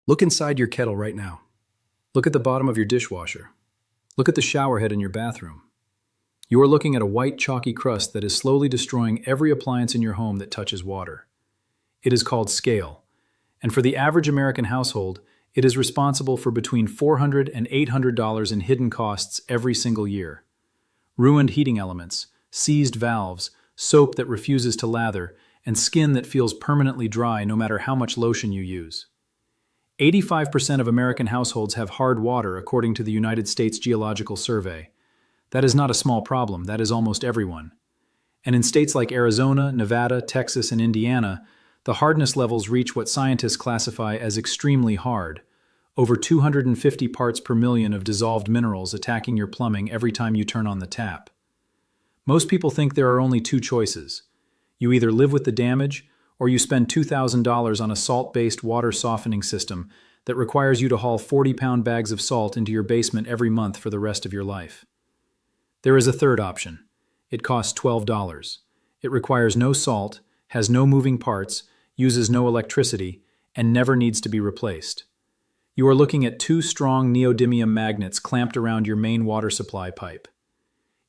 Look inside your kettle right now. Look at the bottom of your dishwasher. Look at the shower head in your bathroom. You are looking at a white, chalky crust that is slowly destroying every appliance in your home that touches water. It is called scale, and for the average American household, it is responsible for between $400 and $800 in hidden costs every single year. Ruined heating elements, seized valves, soap that refuses to lather, and skin that feels permanently dry no matter how much lotion you use. 85% of American households have hard water, according to the United States Geological Survey. That is not a small problem, that is almost everyone. And in states like Arizona, Nevada, Texas, and Indiana, the hardness levels reach what scientists classify as extremely hard, over 250 parts per million of dissolved minerals attacking your plumbing every time you turn on the tap. Most people think there are only two choices. You either live with the damage, or you spend $2,000 on a salt-based water softening system that requires you to haul 40-pound bags of salt into your basement every month for the rest of your life. There is a third option. It costs $12. It requires no salt, has no moving parts, uses no electricity, and never needs to be replaced. You are looking at two strong neodymium magnets clamped around your main water supply pipe.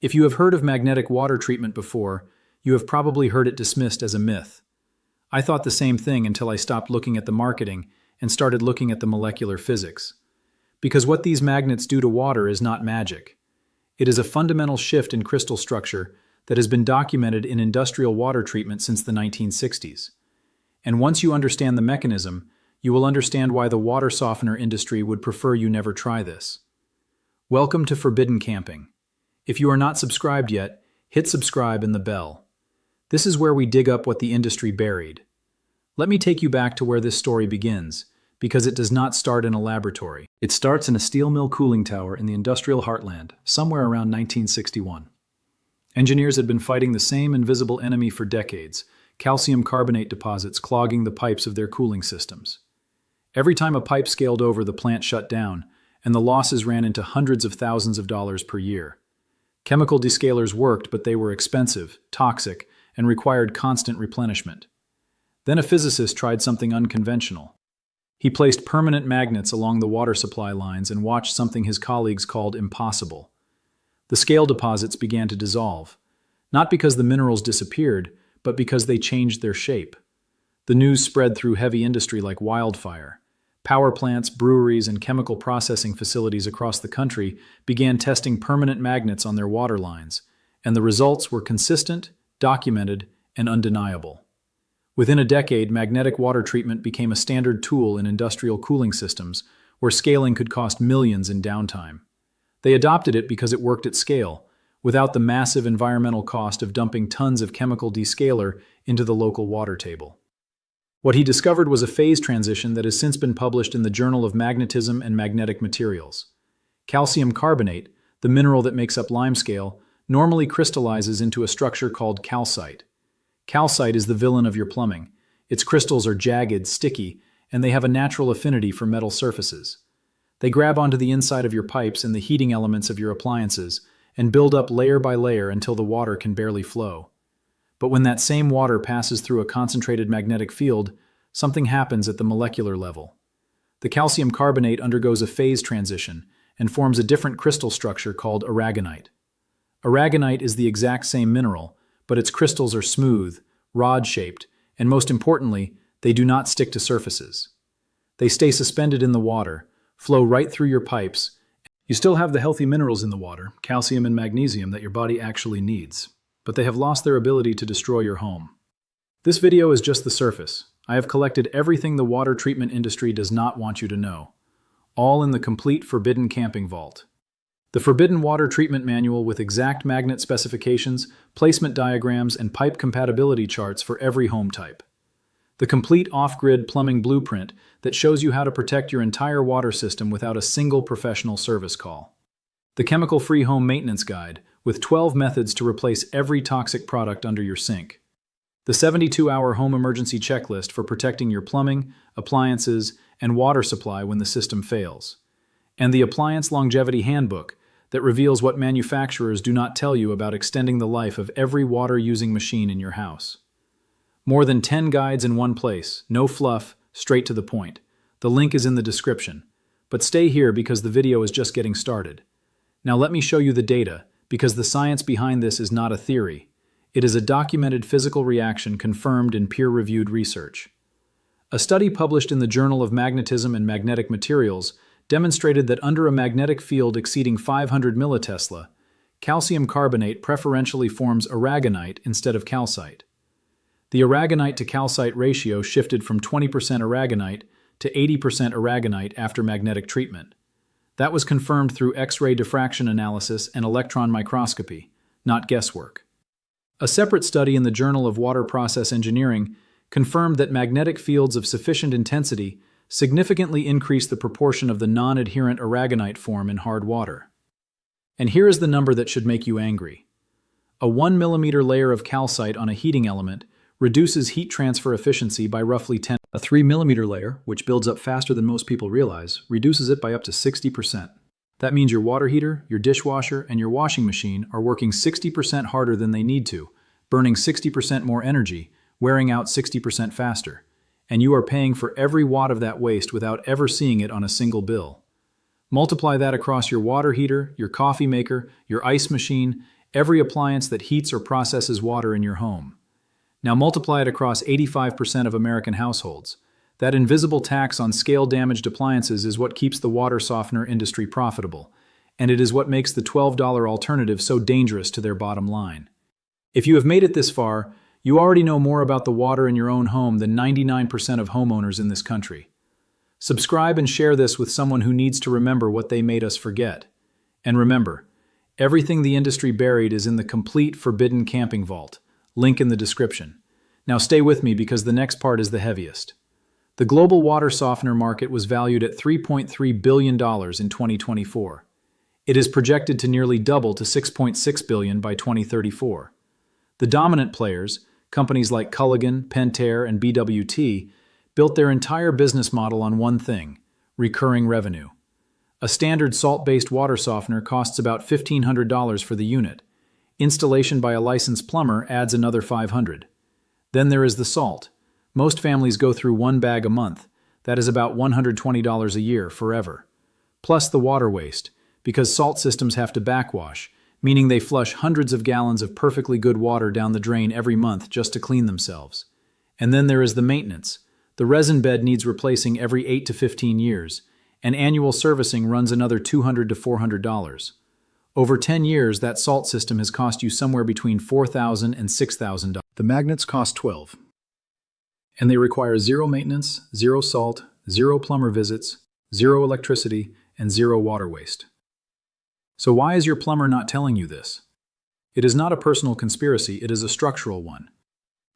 If you have heard of magnetic water treatment before, you have probably heard it dismissed as a myth. I thought the same thing until I stopped looking at the marketing and started looking at the molecular physics. Because what these magnets do to water is not magic. It is a fundamental shift in crystal structure that has been documented in industrial water treatment since the 1960s. And once you understand the mechanism, you will understand why the water softener industry would prefer you never try this. Welcome to Forbidden Camping. If you are not subscribed yet, hit subscribe and the bell. This is where we dig up what the industry buried. Let me take you back to where this story begins, because it does not start in a laboratory. It starts in a steel mill cooling tower in the industrial heartland, somewhere around 1961. Engineers had been fighting the same invisible enemy for decades, calcium carbonate deposits clogging the pipes of their cooling systems. Every time a pipe scaled over, the plant shut down, and the losses ran into hundreds of thousands of dollars per year. Chemical descalers worked, but they were expensive, toxic, and required constant replenishment. Then a physicist tried something unconventional. He placed permanent magnets along the water supply lines and watched something his colleagues called impossible. The scale deposits began to dissolve, not because the minerals disappeared, but because they changed their shape. The news spread through heavy industry like wildfire. Power plants, breweries, and chemical processing facilities across the country began testing permanent magnets on their water lines, and the results were consistent, documented, and undeniable. Within a decade, magnetic water treatment became a standard tool in industrial cooling systems, where scaling could cost millions in downtime. They adopted it because it worked at scale, without the massive environmental cost of dumping tons of chemical descaler into the local water table. What he discovered was a phase transition that has since been published in the Journal of Magnetism and Magnetic Materials. Calcium carbonate, the mineral that makes up limescale, normally crystallizes into a structure called calcite. Calcite is the villain of your plumbing. Its crystals are jagged, sticky, and they have a natural affinity for metal surfaces. They grab onto the inside of your pipes and the heating elements of your appliances and build up layer by layer until the water can barely flow. But when that same water passes through a concentrated magnetic field, something happens at the molecular level. The calcium carbonate undergoes a phase transition and forms a different crystal structure called aragonite. Aragonite is the exact same mineral, but its crystals are smooth, rod-shaped, and most importantly, they do not stick to surfaces. They stay suspended in the water, flow right through your pipes. You still have the healthy minerals in the water, calcium and magnesium, that your body actually needs, but they have lost their ability to destroy your home. This video is just the surface. I have collected everything the water treatment industry does not want you to know, all in the complete Forbidden Camping Vault. The Forbidden Water Treatment Manual with exact magnet specifications, placement diagrams, and pipe compatibility charts for every home type. The complete off-grid plumbing blueprint that shows you how to protect your entire water system without a single professional service call. The chemical-free home maintenance guide with 12 methods to replace every toxic product under your sink. The 72-hour home emergency checklist for protecting your plumbing, appliances, and water supply when the system fails. And the Appliance Longevity Handbook that reveals what manufacturers do not tell you about extending the life of every water-using machine in your house. More than 10 guides in one place, no fluff, straight to the point. The link is in the description. But stay here because the video is just getting started. Now let me show you the data, because the science behind this is not a theory. It is a documented physical reaction confirmed in peer-reviewed research. A study published in the Journal of Magnetism and Magnetic Materials demonstrated that under a magnetic field exceeding 500 millitesla, calcium carbonate preferentially forms aragonite instead of calcite. The aragonite to calcite ratio shifted from 20% aragonite to 80% aragonite after magnetic treatment. That was confirmed through X-ray diffraction analysis and electron microscopy, not guesswork. A separate study in the Journal of Water Process Engineering confirmed that magnetic fields of sufficient intensity significantly increase the proportion of the non-adherent aragonite form in hard water. And here is the number that should make you angry. A 1 mm layer of calcite on a heating element reduces heat transfer efficiency by roughly 10. A 3 mm layer, which builds up faster than most people realize, reduces it by up to 60%. That means your water heater, your dishwasher, and your washing machine are working 60% harder than they need to, burning 60% more energy, wearing out 60% faster. And you are paying for every watt of that waste without ever seeing it on a single bill. Multiply that across your water heater, your coffee maker, your ice machine, every appliance that heats or processes water in your home. Now multiply it across 85% of American households. That invisible tax on scale-damaged appliances is what keeps the water softener industry profitable, and it is what makes the $12 alternative so dangerous to their bottom line. If you have made it this far, you already know more about the water in your own home than 99% of homeowners in this country. Subscribe and share this with someone who needs to remember what they made us forget. And remember, everything the industry buried is in the complete forbidden camping vault. Link in the description. Now stay with me because the next part is the heaviest. The global water softener market was valued at $3.3 billion in 2024. It is projected to nearly double to $6.6 billion by 2034. The dominant players, companies like Culligan, Pentair, and BWT, built their entire business model on one thing: recurring revenue. A standard salt-based water softener costs about $1,500 for the unit. Installation by a licensed plumber adds another $500. Then there is the salt. Most families go through one bag a month. That is about $120 a year forever. Plus the water waste, because salt systems have to backwash, meaning they flush hundreds of gallons of perfectly good water down the drain every month just to clean themselves. And then there is the maintenance. The resin bed needs replacing every 8 to 15 years, and annual servicing runs another $200 to $400. Over 10 years, that salt system has cost you somewhere between $4,000 and $6,000. The magnets cost $12. And they require zero maintenance, zero salt, zero plumber visits, zero electricity, and zero water waste. So why is your plumber not telling you this? It is not a personal conspiracy, it is a structural one.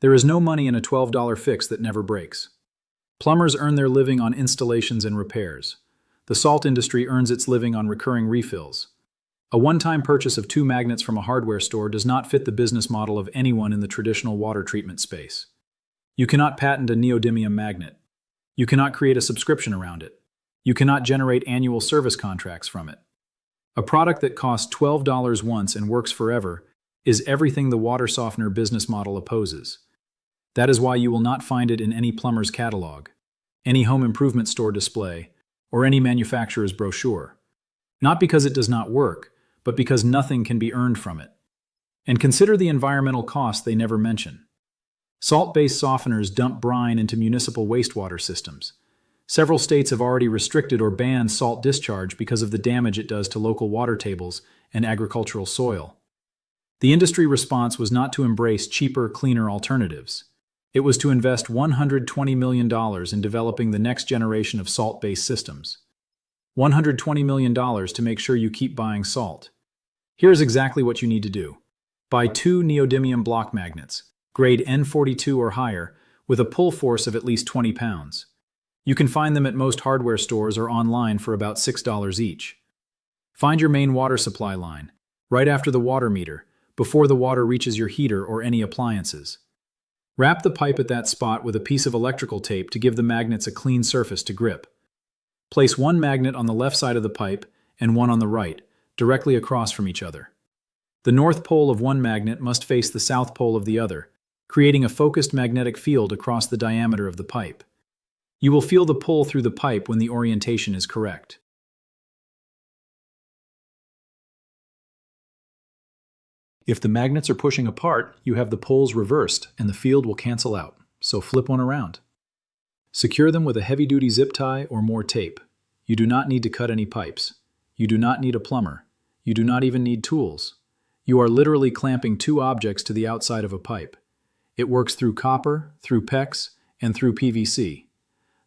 There is no money in a $12 fix that never breaks. Plumbers earn their living on installations and repairs. The salt industry earns its living on recurring refills. A one-time purchase of 2 magnets from a hardware store does not fit the business model of anyone in the traditional water treatment space. You cannot patent a neodymium magnet. You cannot create a subscription around it. You cannot generate annual service contracts from it. A product that costs $12 once and works forever is everything the water softener business model opposes. That is why you will not find it in any plumber's catalog, any home improvement store display, or any manufacturer's brochure. Not because it does not work, but because nothing can be earned from it. And consider the environmental costs they never mention. Salt-based softeners dump brine into municipal wastewater systems. Several states have already restricted or banned salt discharge because of the damage it does to local water tables and agricultural soil. The industry response was not to embrace cheaper, cleaner alternatives. It was to invest $120 million in developing the next generation of salt-based systems. $120 million to make sure you keep buying salt. Here's exactly what you need to do. Buy 2 neodymium block magnets, grade N42 or higher, with a pull force of at least 20 pounds. You can find them at most hardware stores or online for about $6 each. Find your main water supply line, right after the water meter, before the water reaches your heater or any appliances. Wrap the pipe at that spot with a piece of electrical tape to give the magnets a clean surface to grip. Place one magnet on the left side of the pipe and one on the right, directly across from each other. The north pole of one magnet must face the south pole of the other, creating a focused magnetic field across the diameter of the pipe. You will feel the pull through the pipe when the orientation is correct. If the magnets are pushing apart, you have the poles reversed and the field will cancel out, so flip one around. Secure them with a heavy-duty zip tie or more tape. You do not need to cut any pipes. You do not need a plumber. You do not even need tools. You are literally clamping two objects to the outside of a pipe. It works through copper, through PEX, and through PVC.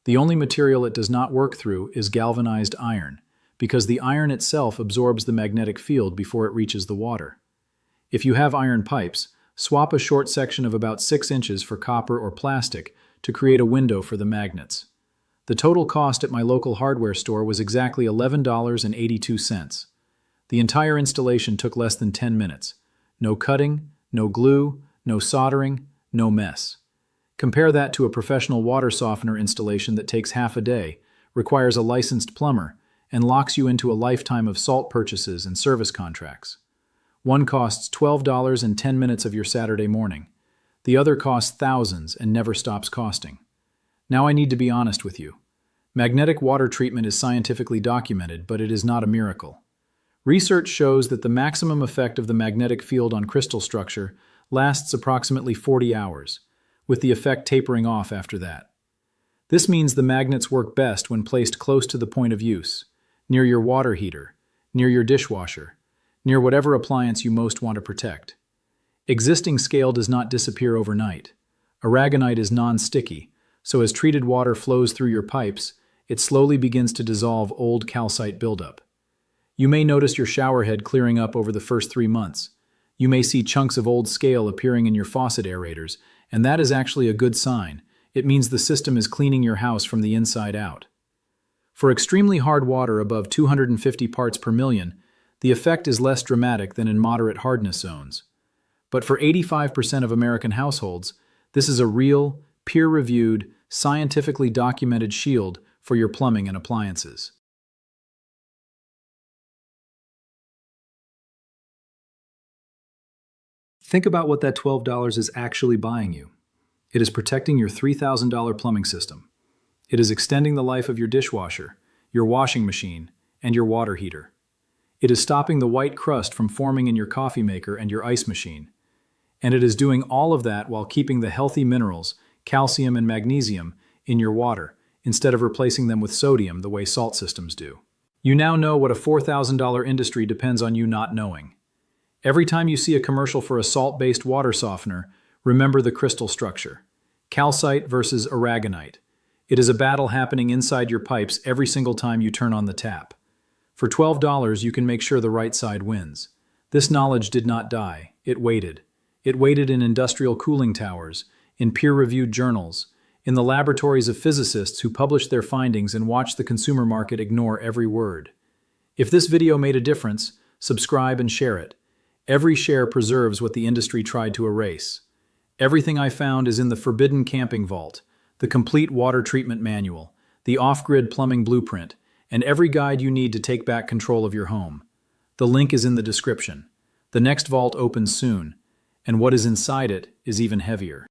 The only material it does not work through is galvanized iron, because the iron itself absorbs the magnetic field before it reaches the water. If you have iron pipes, swap a short section of about 6 inches for copper or plastic to create a window for the magnets. The total cost at my local hardware store was exactly $11.82. The entire installation took less than 10 minutes. No cutting, no glue, no soldering, no mess. Compare that to a professional water softener installation that takes half a day, requires a licensed plumber, and locks you into a lifetime of salt purchases and service contracts. One costs $12 and 10 minutes of your Saturday morning. The other costs thousands and never stops costing. Now I need to be honest with you. Magnetic water treatment is scientifically documented, but it is not a miracle. Research shows that the maximum effect of the magnetic field on crystal structure lasts approximately 40 hours, with the effect tapering off after that. This means the magnets work best when placed close to the point of use, near your water heater, near your dishwasher, near whatever appliance you most want to protect. Existing scale does not disappear overnight. Aragonite is non-sticky, so as treated water flows through your pipes, it slowly begins to dissolve old calcite buildup. You may notice your shower head clearing up over the first 3 months. You may see chunks of old scale appearing in your faucet aerators, and that is actually a good sign. It means the system is cleaning your house from the inside out. For extremely hard water above 250 parts per million, the effect is less dramatic than in moderate hardness zones. But for 85% of American households, this is a real, peer-reviewed, scientifically documented shield for your plumbing and appliances. Think about what that $12 is actually buying you. It is protecting your $3,000 plumbing system. It is extending the life of your dishwasher, your washing machine, and your water heater. It is stopping the white crust from forming in your coffee maker and your ice machine. And it is doing all of that while keeping the healthy minerals, calcium and magnesium, in your water, instead of replacing them with sodium the way salt systems do. You now know what a $4,000 industry depends on you not knowing. Every time you see a commercial for a salt-based water softener, remember the crystal structure. Calcite versus aragonite. It is a battle happening inside your pipes every single time you turn on the tap. For $12, you can make sure the right side wins. This knowledge did not die. It waited. It waited in industrial cooling towers, in peer-reviewed journals, in the laboratories of physicists who published their findings and watched the consumer market ignore every word. If this video made a difference, subscribe and share it. Every share preserves what the industry tried to erase. Everything I found is in the Forbidden Camping Vault, the complete water treatment manual, the off-grid plumbing blueprint, and every guide you need to take back control of your home. The link is in the description. The next vault opens soon, and what is inside it is even heavier.